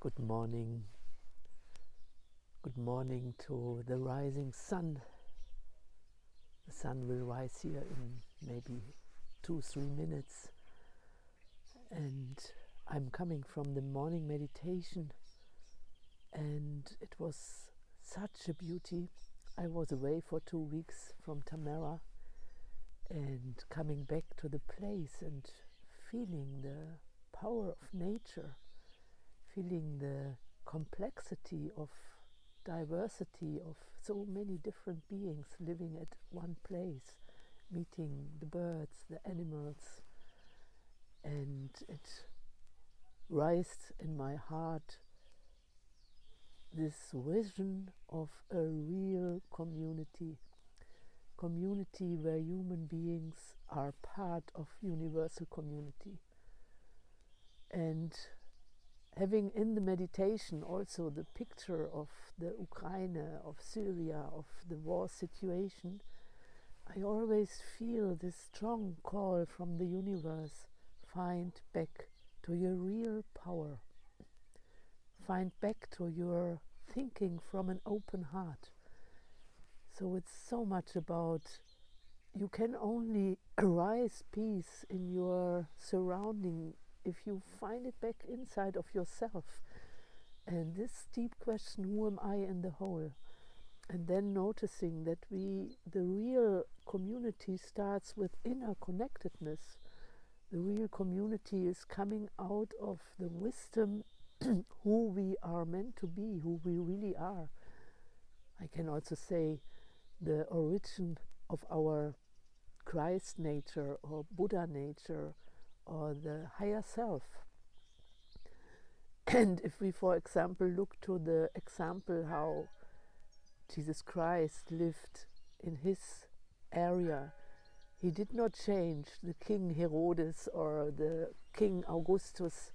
Good morning. Good morning to the rising sun. The sun will rise here in maybe 2-3 minutes. And I'm coming from the morning meditation, and it was such a beauty. I was away for 2 weeks from Tamara, and coming back to the place and feeling the power of nature, feeling the complexity of diversity of so many different beings living at one place, meeting the birds, the animals, and it raised in my heart this vision of a real community where human beings are part of universal community. And having in the meditation also the picture of the Ukraine, of Syria, of the war situation, I always feel this strong call from the universe: find back to your real power, find back to your thinking from an open heart. So it's so much about, you can only arise peace in your surrounding if you find it back inside of yourself. And this deep question, who am I in the whole? And then noticing that the real community starts with inner connectedness. The real community is coming out of the wisdom who we are meant to be, who we really are. I can also say the origin of our Christ nature or Buddha nature or the higher self. And if we, for example, look to the example how Jesus Christ lived in his area, he did not change the King Herodes or the King Augustus.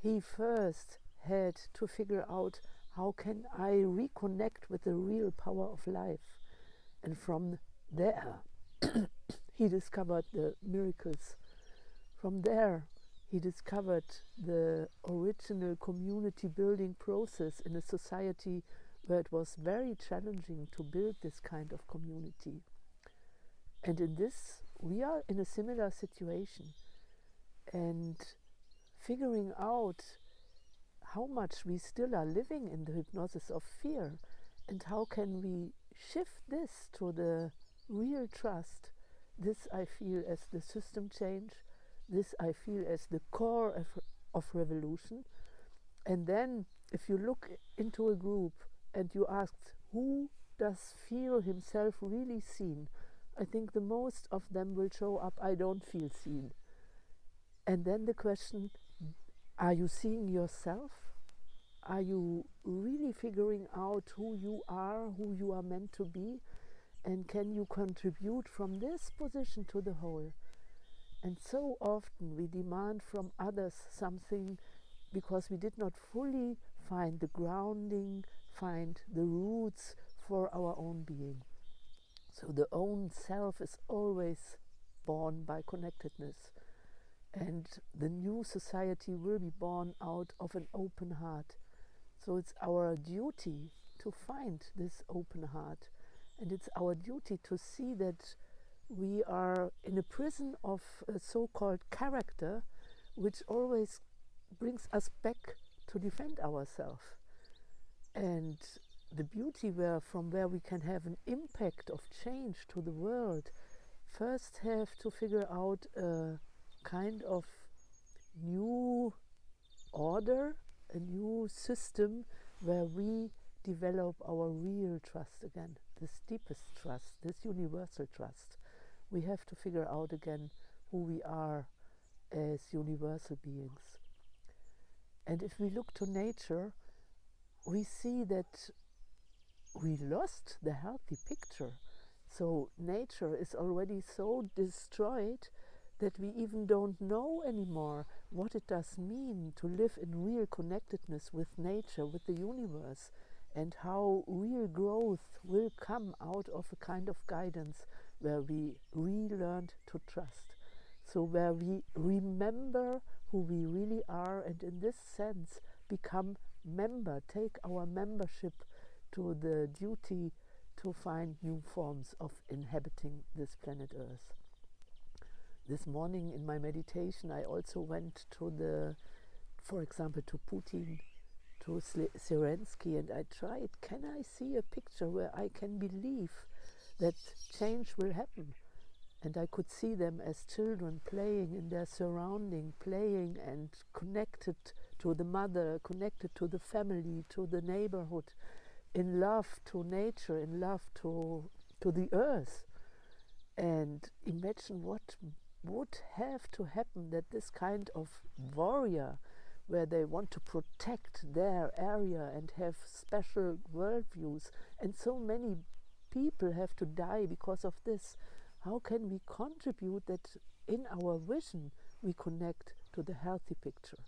He first had to figure out, how can I reconnect with the real power of life? And from there he discovered the miracles. From there he discovered the original community building process in a society where it was very challenging to build this kind of community. And in this, we are in a similar situation, and figuring out how much we still are living in the hypnosis of fear, and how can we shift this to the real trust. This I feel as the system change. This I feel as the core of revolution. And then if you look into a group and you ask, who does feel himself really seen? I think the most of them will show up, I don't feel seen. And then the question, are you seeing yourself? Are you really figuring out who you are meant to be? And can you contribute from this position to the whole? And so often we demand from others something because we did not fully find the grounding, find the roots for our own being. So the own self is always born by connectedness. And the new society will be born out of an open heart. So it's our duty to find this open heart. And it's our duty to see that we are in a prison of a so-called character, which always brings us back to defend ourselves. And the beauty from where we can have an impact of change to the world, first have to figure out a kind of new order, a new system where we develop our real trust again, this deepest trust, this universal trust. We have to figure out again who we are as universal beings. And if we look to nature, we see that we lost the healthy picture. So nature is already so destroyed that we even don't know anymore what it does mean to live in real connectedness with nature, with the universe, and how real growth will come out of a kind of guidance where we relearned to trust. So where we remember who we really are, and in this sense become take our membership to the duty to find new forms of inhabiting this planet Earth. This morning in my meditation I also went to for example, to Putin, to Zelensky, and I tried, can I see a picture where I can believe that change will happen? And I could see them as children playing in their surrounding, playing and connected to the mother, connected to the family, to the neighborhood, in love to nature, in love to the earth. And imagine what would have to happen that this kind of warrior, where they want to protect their area and have special worldviews, and so many people have to die because of this. How can we contribute that in our vision we connect to the healthy picture?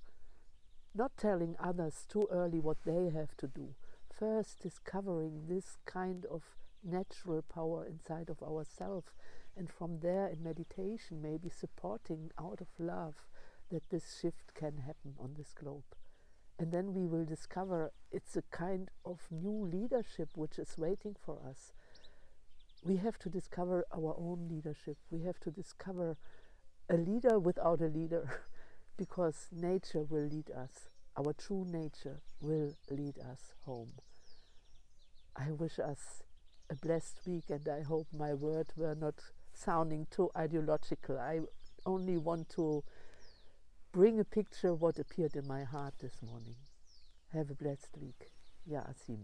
Not telling others too early what they have to do. First discovering this kind of natural power inside of ourselves, and from there in meditation maybe supporting out of love that this shift can happen on this globe. And then we will discover it's a kind of new leadership which is waiting for us. We have to discover our own leadership. We have to discover a leader without a leader, because nature will lead us. Our true nature will lead us home. I wish us a blessed week, and I hope my words were not sounding too ideological. I only want to bring a picture of what appeared in my heart this morning. Have a blessed week. Ya Asim.